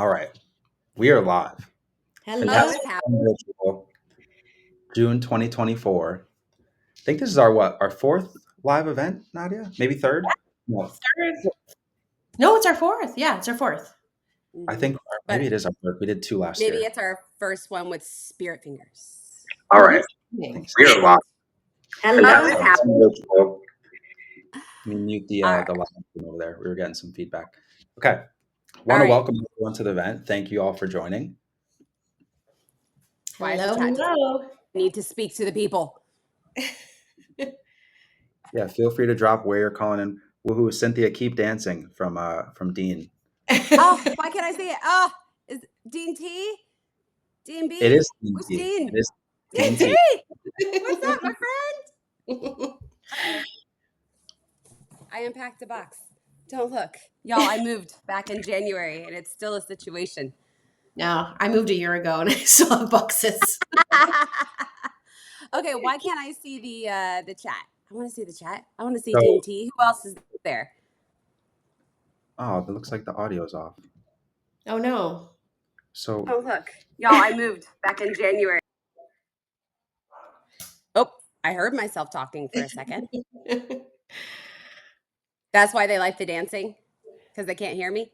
All right, we are live. Hello. Fantastic virtual June 2024. I think this is our fourth live event, Nadia? Maybe third? No, No, it's our fourth. Yeah, it's our fourth. I think maybe it is our third. We did two last year. Maybe it's our first one with Spirit Fingers. All right, we are live. Hello. Virtual. Let me mute the live stream over there. We were getting some feedback. Okay. Want to welcome everyone to the event. Thank you all for joining. Hello. Need to speak to the people. Yeah, feel free to drop where you're calling in. Woohoo, Cynthia, keep dancing from Dean. Oh, why can't I say it? Oh, is Dean T? Dean B? It is Dean Who's T. Dean? It is Dean Dean T. T. What's up, my friend? I unpacked a box. Don't look. Y'all, I moved back in January and it's still a situation. No, I moved a year ago and I still have boxes. Okay, why can't I see the chat? I want to see the chat. I want to see Dean T. Who else is there? Oh, it looks like the audio's off. Oh no. So oh look, y'all, I moved back in January. Oh, I heard myself talking for a second. That's why they like the dancing, because they can't hear me.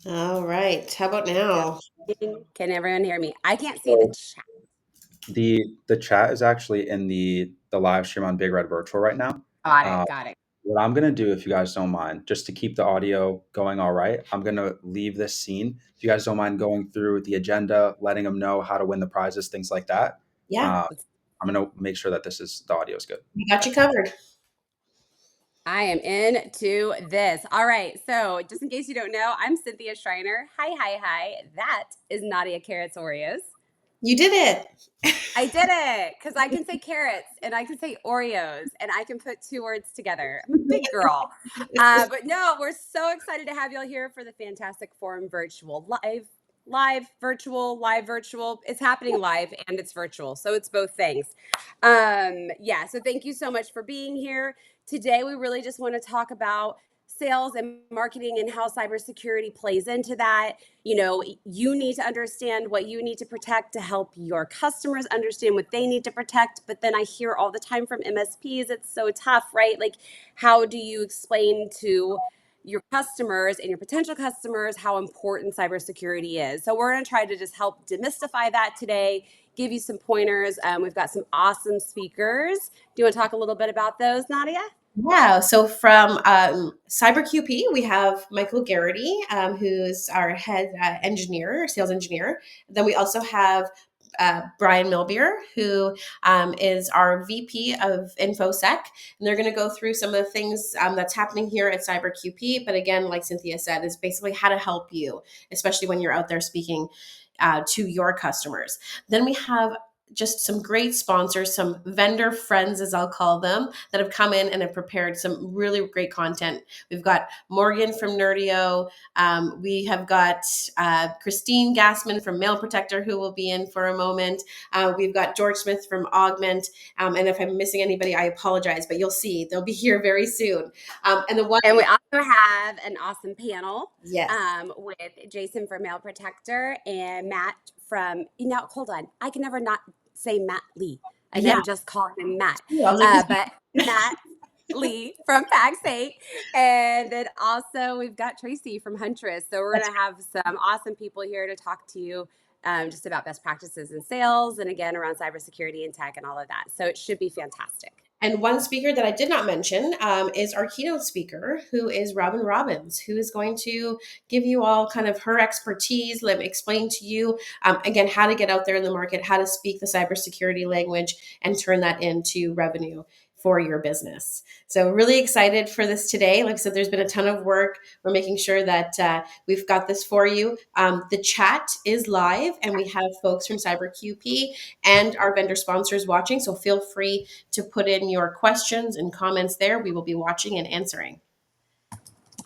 All right. How about now? Can everyone hear me? I can't see the chat. The chat is actually in the live stream on Big Red Virtual right now. Got it. What I'm gonna do, if you guys don't mind, just to keep the audio going all right, I'm gonna leave this scene. If you guys don't mind going through the agenda, letting them know how to win the prizes, things like that. Yeah. I'm gonna make sure that the audio is good. We got you covered. I am into this. All right. So just in case you don't know, I'm Cynthia Schreiner. Hi. That is Nadia Carrots Oreos. You did it. I did it because I can say carrots and I can say Oreos and I can put two words together. I'm a big girl. But no, we're so excited to have y'all here for the Fantastic Forum virtual live virtual. It's happening live and it's virtual. So it's both things. So thank you so much for being here. Today, we really just want to talk about sales and marketing and how cybersecurity plays into that. You know, you need to understand what you need to protect to help your customers understand what they need to protect. But then I hear all the time from MSPs, it's so tough, right? Like, how do you explain to your customers and your potential customers how important cybersecurity is? So we're going to try to just help demystify that today, give you some pointers. We've got some awesome speakers. Do you want to talk a little bit about those, Nadia? Yeah, so from CyberQP, we have Michael Garrity, who's our head sales engineer. Then we also have Brian Milbeer, who is our VP of InfoSec. And they're going to go through some of the things that's happening here at CyberQP. But again, like Cynthia said, is basically how to help you, especially when you're out there speaking to your customers. Then we have just some great sponsors, some vendor friends, as I'll call them, that have come in and have prepared some really great content. We've got Morgan from Nerdio. We have got Christine Gassman from Mail Protector, who will be in for a moment. We've got George Smith from Augment. And if I'm missing anybody, I apologize, but you'll see they'll be here very soon. And we also have an awesome panel. Yes. With Jason from Mail Protector and Matt from, hold on, I can never not say Matt Lee. I never just call him Matt. But Matt Lee from PaxSafe. And then also we've got Tracy from Huntress. So we're going to have some awesome people here to talk to you just about best practices in sales and again around cybersecurity and tech and all of that. So it should be fantastic. And one speaker that I did not mention is our keynote speaker, who is Robin Robbins, who is going to give you all kind of her expertise, let me explain to you, again, how to get out there in the market, how to speak the cybersecurity language and turn that into revenue for your business. So really excited for this today. Like I said, there's been a ton of work. We're making sure that we've got this for you. The chat is live and we have folks from CyberQP and our vendor sponsors watching. So feel free to put in your questions and comments there. We will be watching and answering.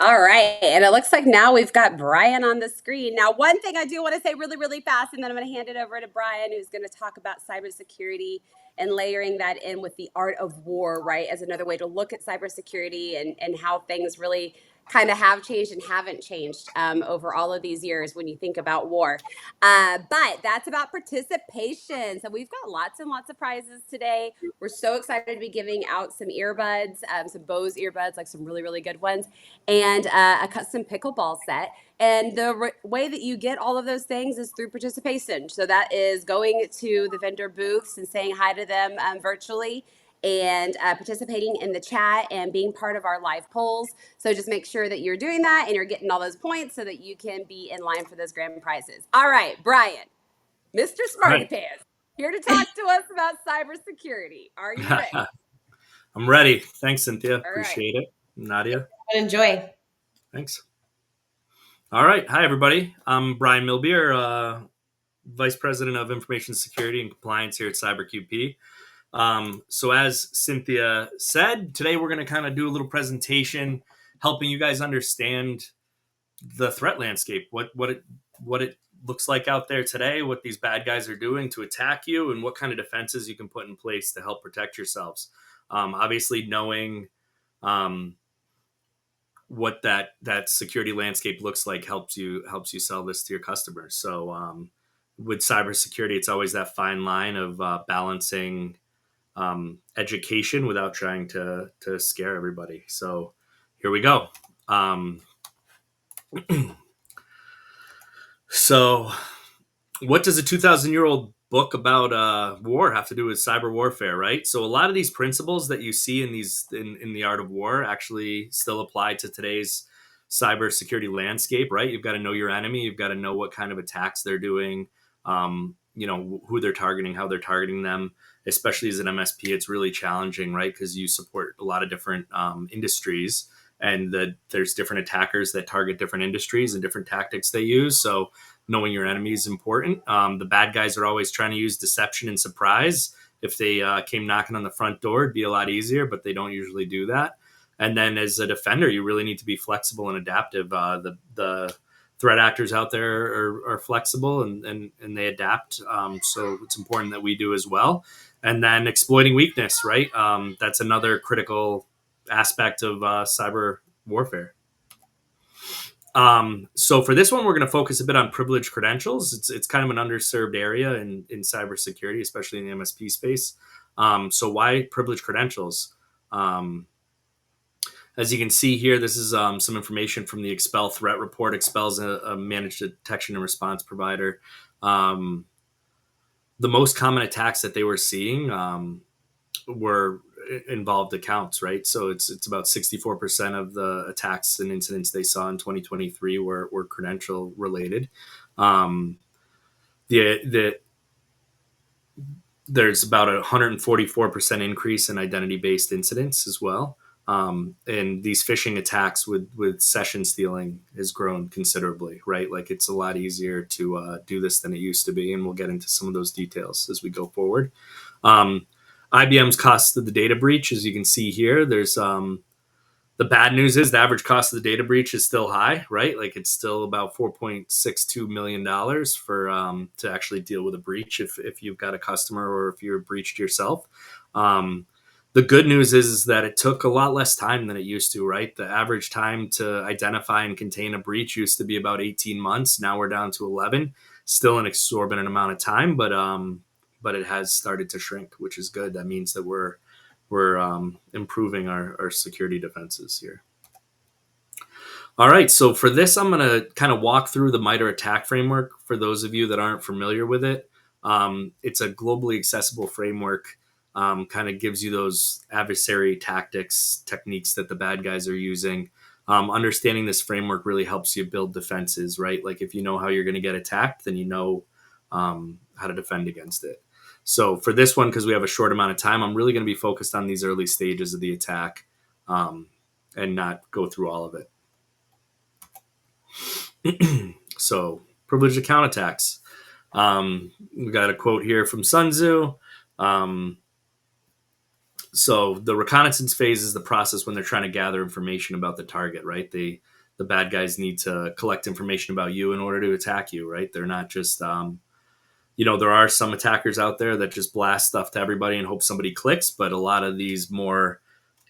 All right. And it looks like now we've got Brian on the screen. Now, one thing I do want to say really, really fast, and then I'm going to hand it over to Brian, who's going to talk about cybersecurity and layering that in with the art of war, right, as another way to look at cybersecurity and how things really kind of have changed and haven't changed over all of these years when you think about war. But that's about participation. So we've got lots and lots of prizes today. We're so excited to be giving out some earbuds, some Bose earbuds, like some really, really good ones, and a custom pickleball set. And the way that you get all of those things is through participation. So that is going to the vendor booths and saying hi to them virtually, and participating in the chat and being part of our live polls. So just make sure that you're doing that and you're getting all those points so that you can be in line for those grand prizes. All right, Brian, Mr. Smarty Pants, here to talk to us about cybersecurity. Are you ready? I'm ready. Thanks, Cynthia. All Appreciate it. Nadia. Enjoy. Thanks. All right. Hi, everybody. I'm Brian Milbier, Vice President of Information Security and Compliance here at CyberQP. So as Cynthia said, today we're going to kind of do a little presentation helping you guys understand the threat landscape, what it looks like out there today, what these bad guys are doing to attack you, and what kind of defenses you can put in place to help protect yourselves. Obviously, knowing what that security landscape looks like helps you sell this to your customers. So with cybersecurity, it's always that fine line of balancing education without trying to scare everybody. So here we go. So what does a 2,000-year-old book about war have to do with cyber warfare, right? So a lot of these principles that you see in the art of war actually still apply to today's cybersecurity landscape, right? You've got to know your enemy. You've got to know what kind of attacks they're doing, who they're targeting, how they're targeting them. Especially as an MSP, it's really challenging, right? Because you support a lot of different industries, and there's different attackers that target different industries and different tactics they use. So knowing your enemy is important. The bad guys are always trying to use deception and surprise. If they came knocking on the front door, it'd be a lot easier, but they don't usually do that. And then as a defender, you really need to be flexible and adaptive. The threat actors out there are flexible and they adapt. So it's important that we do as well. And then exploiting weakness, right? That's another critical aspect of cyber warfare. So for this one, we're going to focus a bit on privileged credentials. It's kind of an underserved area in cybersecurity, especially in the MSP space. So why privileged credentials? As you can see here, this is some information from the Expel threat report. Expel is a managed detection and response provider. The most common attacks that they were seeing were involved accounts, right? So it's about 64% of the attacks and incidents they saw in 2023 were credential related. There's about a 144% increase in identity-based incidents as well. And these phishing attacks with session stealing has grown considerably, right? Like it's a lot easier to do this than it used to be. And we'll get into some of those details as we go forward. IBM's cost of the data breach, as you can see here, there's the bad news is the average cost of the data breach is still high, right? Like it's still about $4.62 million for to actually deal with a breach if you've got a customer or if you're breached yourself. The good news is that it took a lot less time than it used to, right? The average time to identify and contain a breach used to be about 18 months. Now we're down to 11. Still an exorbitant amount of time, but it has started to shrink, which is good. That means that we're improving our security defenses here. All right, so for this, I'm going to kind of walk through the MITRE attack framework for those of you that aren't familiar with it. It's a globally accessible framework, kind of gives you those adversary techniques that the bad guys are using. Understanding this framework really helps you build defenses, right? Like if you know how you're going to get attacked, then you know how to defend against it. So for this one, because we have a short amount of time, I'm really going to be focused on these early stages of the attack and not go through all of it. So privileged account attacks. We got a quote here from Sun Tzu. So the reconnaissance phase is the process when they're trying to gather information about the target, right? They The bad guys need to collect information about you in order to attack you, right? They're not just, there are some attackers out there that just blast stuff to everybody and hope somebody clicks, but a lot of these more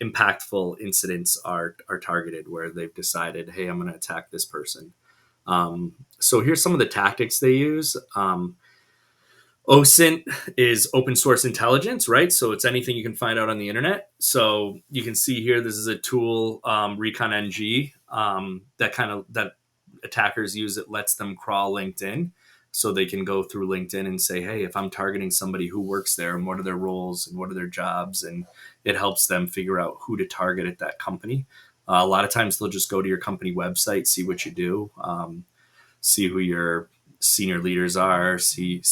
impactful incidents are targeted, where they've decided, hey, I'm going to attack this person. So here's some of the tactics they use. OSINT is open source intelligence, right? So it's anything you can find out on the internet. So you can see here, this is a tool, Recon NG, that attackers use. It lets them crawl LinkedIn, so they can go through LinkedIn and say, hey, if I'm targeting somebody who works there, and what are their roles and what are their jobs, and it helps them figure out who to target at that company. A lot of times they'll just go to your company website, see what you do, see who your senior leaders are, see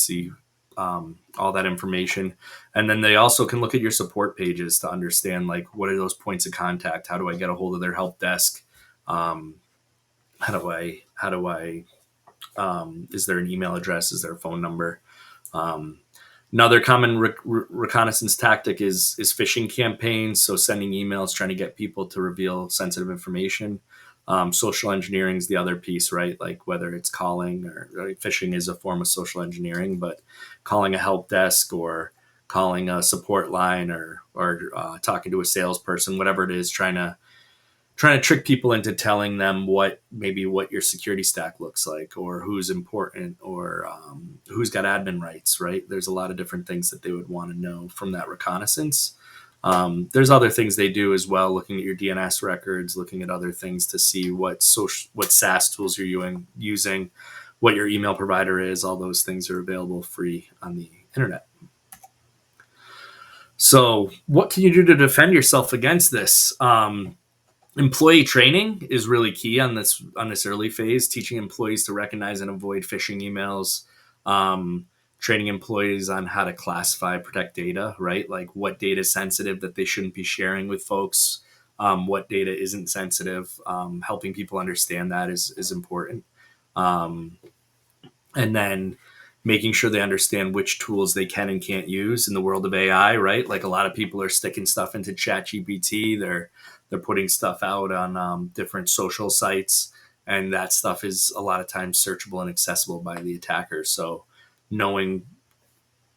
all that information. And then they also can look at your support pages to understand, like, what are those points of contact? How do I get a hold of their help desk? How do I is there an email address? Is there a phone number? Another common reconnaissance tactic is phishing campaigns. So sending emails, trying to get people to reveal sensitive information. Social engineering is the other piece, right? Like whether it's calling, or phishing is a form of social engineering, but calling a help desk or calling a support line, or talking to a salesperson, whatever it is, trying to trick people into telling them what your security stack looks like, or who's important, or who's got admin rights, right? There's a lot of different things that they would want to know from that reconnaissance. There's other things they do as well, looking at your DNS records, looking at other things to see what SaaS tools you're using, what your email provider is. All those things are available free on the internet. So what can you do to defend yourself against this? Employee training is really key on this early phase, teaching employees to recognize and avoid phishing emails, training employees on how to classify, protect data, right? Like what data is sensitive that they shouldn't be sharing with folks, what data isn't sensitive. Helping people understand that is important. And then making sure they understand which tools they can and can't use in the world of AI, right? Like a lot of people are sticking stuff into ChatGPT. They're putting stuff out on different social sites, and that stuff is a lot of times searchable and accessible by the attacker. So knowing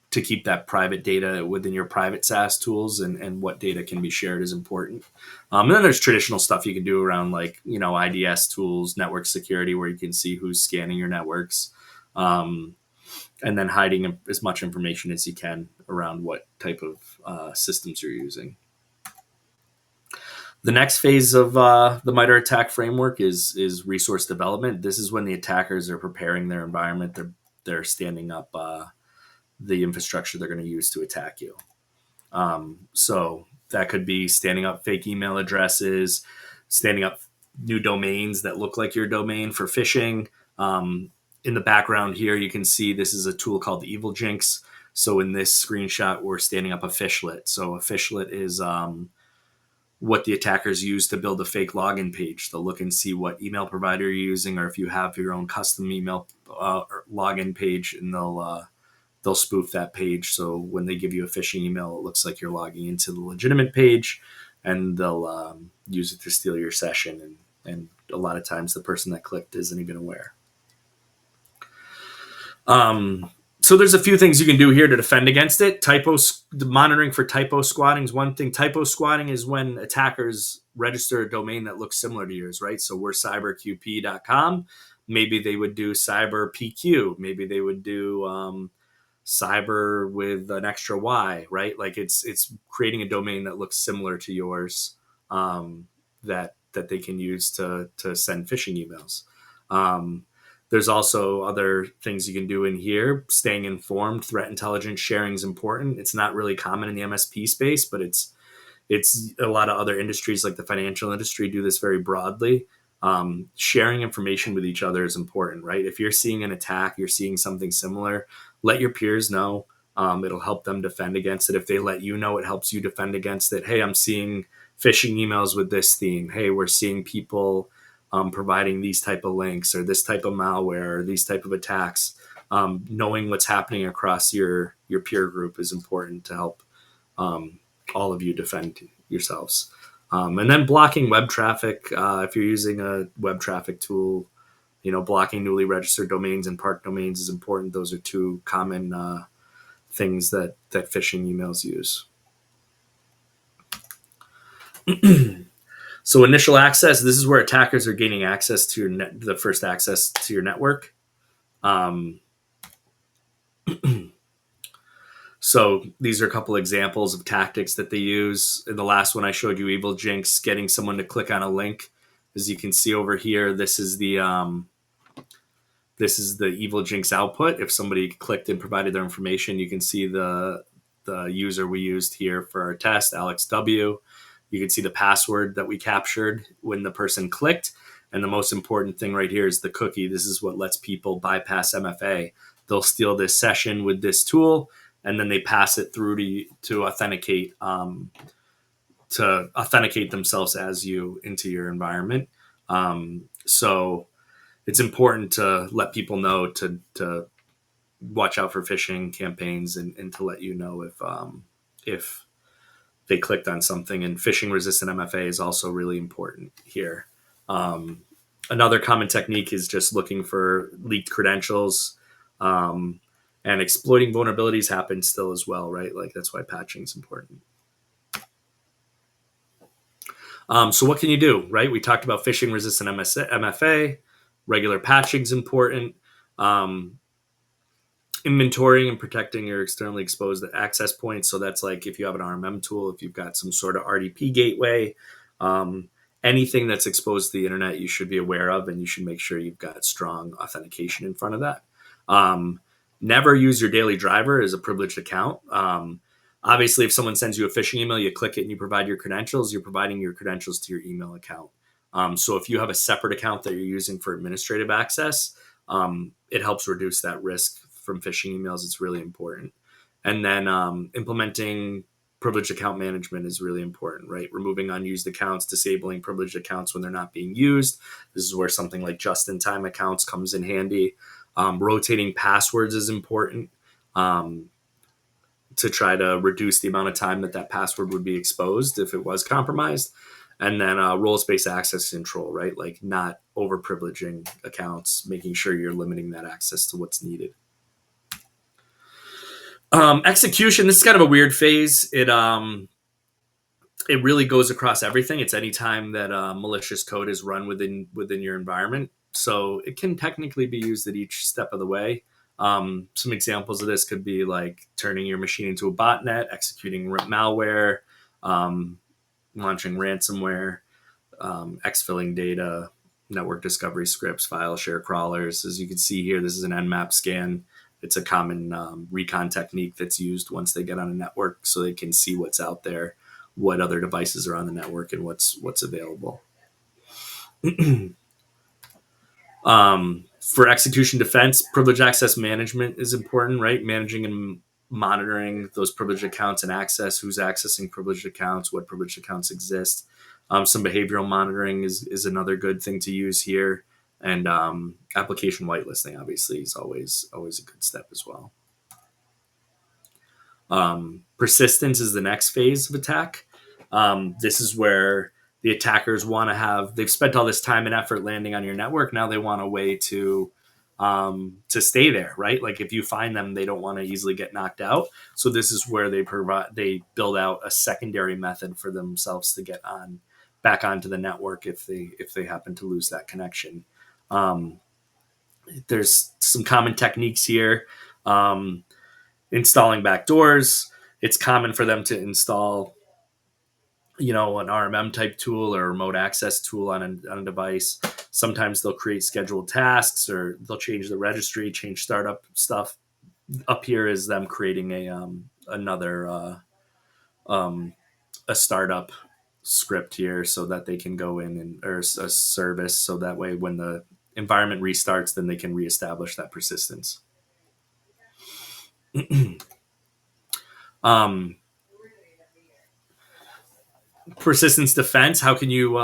to keep that private data within your private SaaS tools, and what data can be shared is important. And then there's traditional stuff you can do around, like, IDS tools, network security, where you can see who's scanning your networks. And then hiding as much information as you can around what type of systems you're using. The next phase of the MITRE ATT&CK framework is resource development. This is when the attackers are preparing their environment. They're standing up the infrastructure they're going to use to attack you. So that could be standing up fake email addresses, standing up new domains that look like your domain for phishing. In the background here, you can see this is a tool called Evil Jinx. So in this screenshot, we're standing up a fishlet. So a fishlet is what the attackers use to build a fake login page. They'll look and see what email provider you're using, or if you have your own custom email login page, and they'll spoof that page. So when they give you a phishing email, it looks like you're logging into the legitimate page, and they'll use it to steal your session. And a lot of times the person that clicked isn't even aware. So there's a few things you can do here to defend against it. Monitoring for typo squatting is one thing. Typo squatting is when attackers register a domain that looks similar to yours, right? So we're cyberqp.com. Maybe they would do cyberpq. Maybe they would do cyber with an extra Y, right? Like it's creating a domain that looks similar to yours, that they can use to send phishing emails. There's also other things you can do in here. Staying informed, threat intelligence sharing is important. It's not really common in the MSP space, but it's a lot of other industries, like the financial industry, do this very broadly. Sharing information with each other is important, right? If you're seeing an attack, you're seeing something similar, let your peers know. It'll help them defend against it. If they let you know, it helps you defend against it. Hey, I'm seeing phishing emails with this theme. Hey, we're seeing people providing these type of links, or this type of malware, or these type of attacks. Knowing what's happening across your peer group is important to help all of you defend yourselves. And then blocking web traffic. If you're using a web traffic tool, blocking newly registered domains and parked domains is important. Those are two common things that phishing emails use. So initial access, this is where attackers are gaining access to the first access to your network. So these are a couple examples of tactics that they use. In the last one I showed you, Evil Jinx, getting someone to click on a link. As you can see over here, this is the Evil Jinx output. If somebody clicked and provided their information, you can see the user we used here for our test, Alex W. You can see the password that we captured when the person clicked. And the most important thing right here is the cookie. This is what lets people bypass MFA. They'll steal this session with this tool, and then they pass it through to authenticate themselves as you into your environment. So it's important to let people know to watch out for phishing campaigns and to let you know if they clicked on something. And phishing resistant MFA is also really important here. Another common technique is just looking for leaked credentials, and exploiting vulnerabilities happen still as well, right? Like that's why patching is important. So what can you do, right? We talked about phishing resistant MFA, regular patching is important. Inventorying and protecting your externally exposed access points. So that's like if you have an RMM tool, if you've got some sort of RDP gateway, anything that's exposed to the internet, you should be aware of, and you should make sure you've got strong authentication in front of that. Never use your daily driver as a privileged account. Obviously, if someone sends you a phishing email, you click it and you provide your credentials, you're providing your credentials to your email account. So if you have a separate account that you're using for administrative access, it helps reduce that risk from phishing emails. It's really important. And then implementing privileged account management is really important, right? Removing unused accounts, disabling privileged accounts when they're not being used. This is where something like just-in-time accounts comes in handy. Rotating passwords is important to try to reduce the amount of time that password would be exposed if it was compromised. And then roles-based access control, right? Like not over-privileging accounts, making sure you're limiting that access to what's needed. Execution, this is kind of a weird phase. It really goes across everything. It's any time that malicious code is run within your environment. So it can technically be used at each step of the way. Some examples of this could be like turning your machine into a botnet, executing malware, launching ransomware, exfilling data, network discovery scripts, file share crawlers. As you can see here, this is an Nmap scan. It's a common recon technique that's used once they get on a network, so they can see what's out there, what other devices are on the network, and what's available. For execution defense, privileged access management is important, right? Managing and monitoring those privileged accounts and access, who's accessing privileged accounts, what privileged accounts exist. Some behavioral monitoring is another good thing to use here. And application whitelisting, obviously, is always a good step as well. Persistence is the next phase of attack. This is where the attackers want to they've spent all this time and effort landing on your network. Now they want a way to stay there, right? Like if you find them, they don't want to easily get knocked out. So this is where they build out a secondary method for themselves to get back onto the network if they happen to lose that connection. There's some common techniques here. Installing backdoors. It's common for them to install, an RMM type tool or a remote access tool on a device. Sometimes they'll create scheduled tasks, or they'll change the registry, change startup stuff. Up here is them creating a startup script here so that they can go in or a service, so that way when the environment restarts, then they can reestablish that persistence. Persistence defense. How can you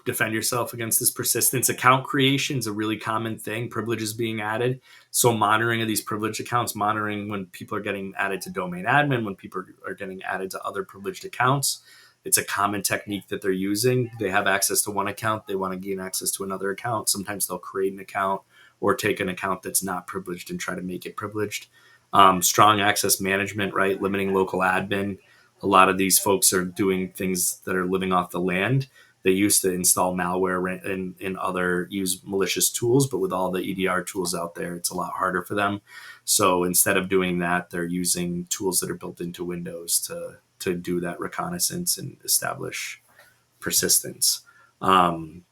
defend yourself against this persistence? Account creation is a really common thing. Privileges being added. So monitoring of these privileged accounts, monitoring when people are getting added to domain admin, when people are getting added to other privileged accounts it's a common technique that they're using. They have access to one account, they want to gain access to another account. Sometimes they'll create an account or take an account that's not privileged and try to make it privileged. Strong access management, right? Limiting local admin. A lot of these folks are doing things that are living off the land. They used to install malware and other use malicious tools, but with all the EDR tools out there, it's a lot harder for them. So instead of doing that, they're using tools that are built into Windows to do that reconnaissance and establish persistence. And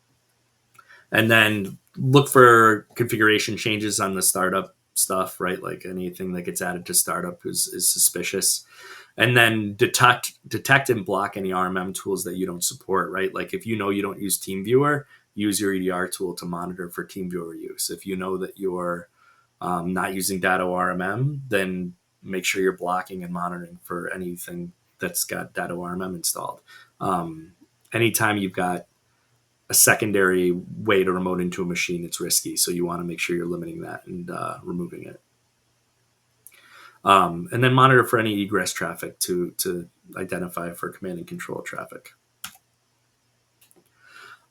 then look for configuration changes on the startup stuff, right? Like anything that gets added to startup is suspicious. And then detect and block any RMM tools that you don't support, right? Like if you know you don't use TeamViewer, use your EDR tool to monitor for TeamViewer use. If you know that you're not using Datto RMM, then make sure you're blocking and monitoring for anything that's got Datto RMM installed. Anytime you've got a secondary way to remote into a machine, it's risky. So you want to make sure you're limiting that and removing it. And then monitor for any egress traffic to identify for command and control traffic.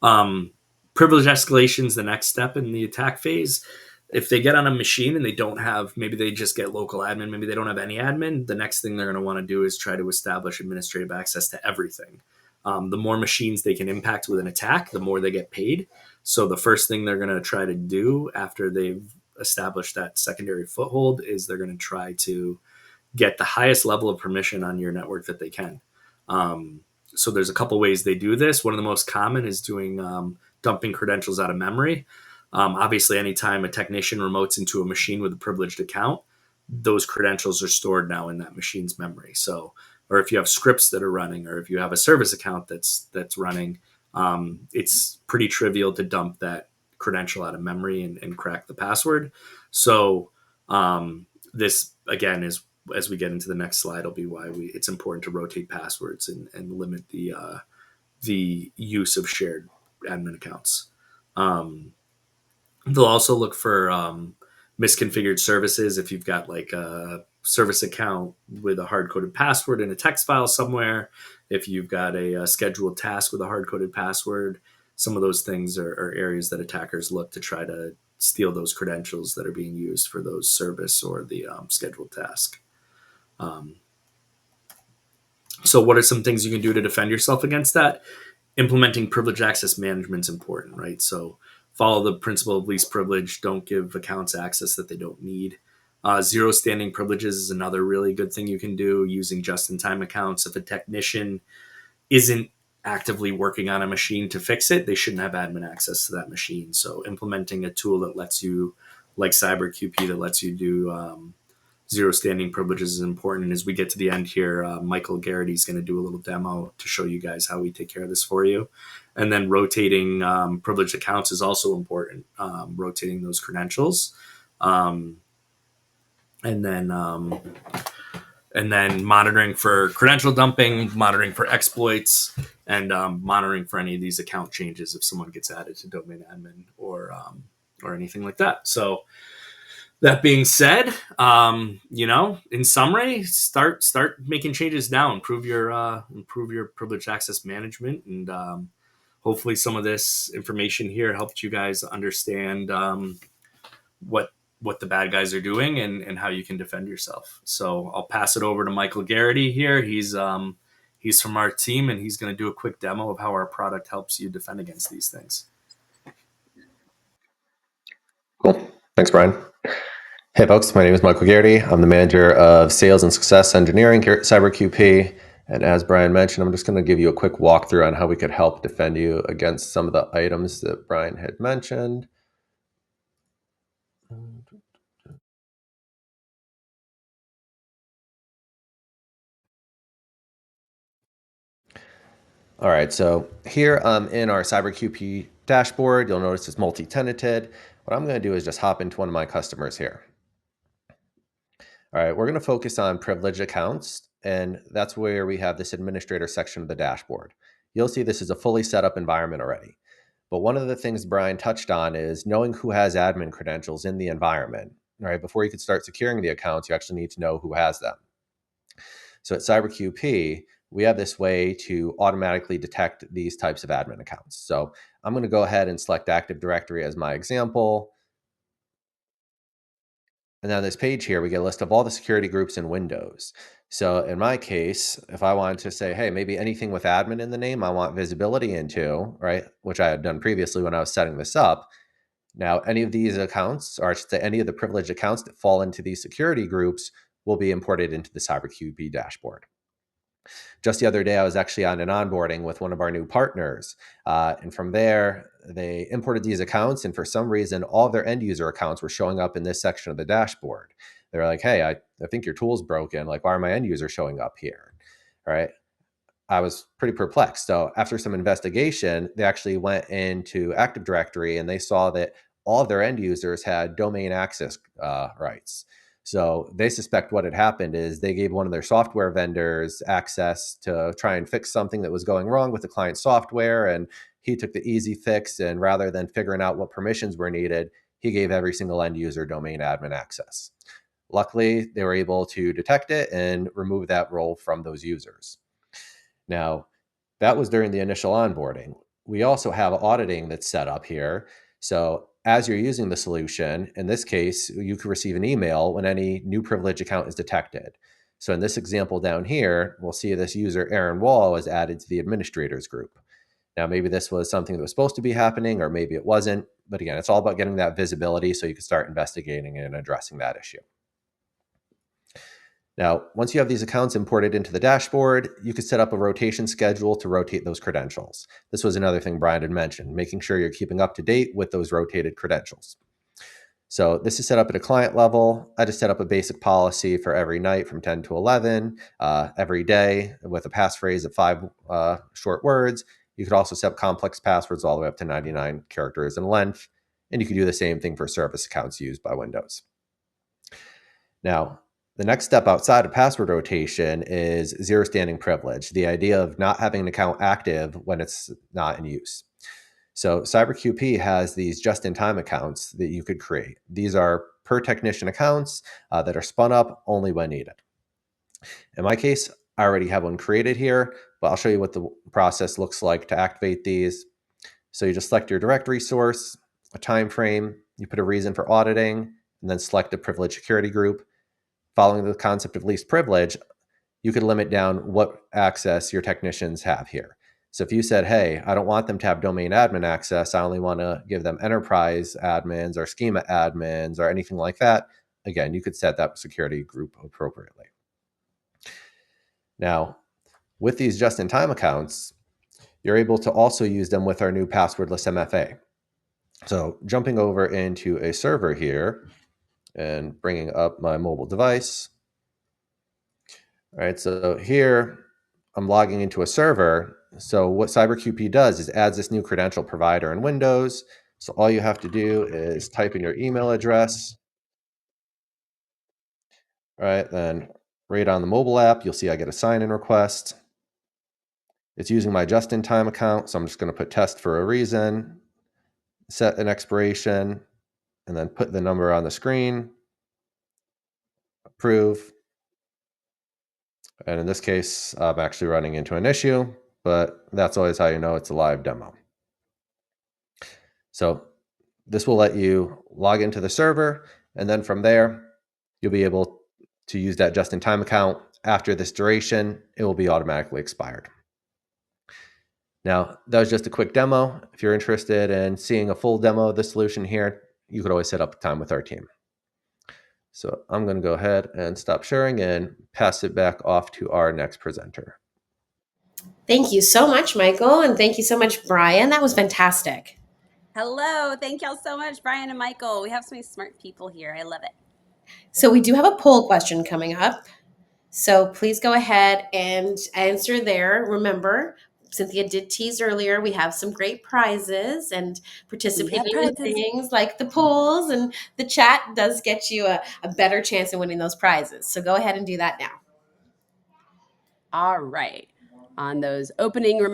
Privilege escalation is the next step in the attack phase. If they get on a machine and they don't have, maybe they just get local admin, maybe they don't have any admin, the next thing they're going to want to do is try to establish administrative access to everything. The more machines they can impact with an attack, the more they get paid. So the first thing they're going to try to do after they've established that secondary foothold is they're going to try to get the highest level of permission on your network that they can. So there's a couple ways they do this. One of the most common is doing dumping credentials out of memory. Obviously, anytime a technician remotes into a machine with a privileged account, those credentials are stored now in that machine's memory. So, or if you have scripts that are running, or if you have a service account that's running, it's pretty trivial to dump that credential out of memory and crack the password. So this again is, as we get into the next slide, will be why it's important to rotate passwords and limit the use of shared admin accounts. They'll also look for misconfigured services. If you've got like a service account with a hard-coded password in a text file somewhere, if you've got a scheduled task with a hard-coded password, some of those things are areas that attackers look to try to steal those credentials that are being used for those service or the scheduled task. So what are some things you can do to defend yourself against that? Implementing privileged access management is important, right? So follow the principle of least privilege. Don't give accounts access that they don't need. Zero standing privileges is another really good thing you can do, using just-in-time accounts. If a technician isn't actively working on a machine to fix it, they shouldn't have admin access to that machine. So implementing a tool that lets you, like CyberQP, that lets you do zero standing privileges is important. And as we get to the end here, Michael Garrity is going to do a little demo to show you guys how we take care of this for you. And then rotating privileged accounts is also important, rotating those credentials. And then monitoring for credential dumping, monitoring for exploits, and monitoring for any of these account changes if someone gets added to domain admin or anything like that. So that being said, in summary, start making changes now. Improve your privileged access management, and hopefully some of this information here helped you guys understand what the bad guys are doing and how you can defend yourself. So I'll pass it over to Michael Garrity here. He's from our team, and he's going to do a quick demo of how our product helps you defend against these things. Cool. Thanks, Brian. Hey, folks. My name is Michael Garrity. I'm the manager of Sales and Success Engineering here at CyberQP. And as Brian mentioned, I'm just going to give you a quick walkthrough on how we could help defend you against some of the items that Brian had mentioned. All right, so here in our CyberQP dashboard, you'll notice it's multi-tenanted. What I'm going to do is just hop into one of my customers here. All right, we're going to focus on privileged accounts, and that's where we have this administrator section of the dashboard. You'll see this is a fully set up environment already. But one of the things Brian touched on is knowing who has admin credentials in the environment. All right, before you can start securing the accounts, you actually need to know who has them. So at CyberQP, we have this way to automatically detect these types of admin accounts. So I'm going to go ahead and select Active Directory as my example. And on this page here, we get a list of all the security groups in Windows. So in my case, if I wanted to say, hey, maybe anything with admin in the name, I want visibility into, right? Which I had done previously when I was setting this up. Now, any of these accounts, or I should say any of the privileged accounts that fall into these security groups will be imported into the CyberQP dashboard. Just the other day, I was actually on an onboarding with one of our new partners. And from there, they imported these accounts. And for some reason, all of their end user accounts were showing up in this section of the dashboard. They were like, hey, I think your tool's broken. Like, why are my end users showing up here? All right. I was pretty perplexed. So after some investigation, they actually went into Active Directory and they saw that all of their end users had domain access rights. So they suspect what had happened is they gave one of their software vendors access to try and fix something that was going wrong with the client software. And he took the easy fix. And rather than figuring out what permissions were needed, he gave every single end user domain admin access. Luckily, they were able to detect it and remove that role from those users. Now, that was during the initial onboarding. We also have auditing that's set up here. So as you're using the solution, in this case, you could receive an email when any new privilege account is detected. So in this example down here, we'll see this user Aaron Wall was added to the administrators group. Now, maybe this was something that was supposed to be happening, or maybe it wasn't. But again, it's all about getting that visibility so you can start investigating and addressing that issue. Now, once you have these accounts imported into the dashboard, you can set up a rotation schedule to rotate those credentials. This was another thing Brian had mentioned, making sure you're keeping up to date with those rotated credentials. So this is set up at a client level. I just set up a basic policy for every night from 10 to 11, every day with a passphrase of 5 short words. You could also set up complex passwords all the way up to 99 characters in length. And you could do the same thing for service accounts used by Windows. Now, the next step outside of password rotation is zero standing privilege, the idea of not having an account active when it's not in use. So CyberQP has these just-in-time accounts that you could create. These are per technician accounts that are spun up only when needed. In my case, I already have one created here, but I'll show you what the process looks like to activate these. So you just select your directory source, a time frame, you put a reason for auditing, and then select a privileged security group. Following the concept of least privilege, you could limit down what access your technicians have here. So if you said, hey, I don't want them to have domain admin access, I only want to give them enterprise admins or schema admins or anything like that, again, you could set that security group appropriately. Now, with these just-in-time accounts, you're able to also use them with our new passwordless MFA. So jumping over into a server here and bringing up my mobile device. All right, so here I'm logging into a server. So what CyberQP does is adds this new credential provider in Windows. So all you have to do is type in your email address. All right, then right on the mobile app, you'll see I get a sign-in request. It's using my just-in-time account, so I'm just going to put test for a reason, set an expiration, and then put the number on the screen, approve. And in this case, I'm actually running into an issue, but that's always how you know it's a live demo. So this will let you log into the server, and then from there, you'll be able to use that just-in-time account. After this duration, it will be automatically expired. Now, that was just a quick demo. If you're interested in seeing a full demo of the solution here, you could always set up time with our team. So I'm going to go ahead and stop sharing and pass it back off to our next presenter. Thank you so much, Michael. And thank you so much, Brian. That was fantastic. Hello. Thank y'all so much, Brian and Michael. We have so many smart people here. I love it. So we do have a poll question coming up. So please go ahead and answer there. Remember, Cynthia did tease earlier, we have some great prizes, and participating in things like the polls and the chat does get you a better chance of winning those prizes. So go ahead and do that now. All right. On those opening remarks.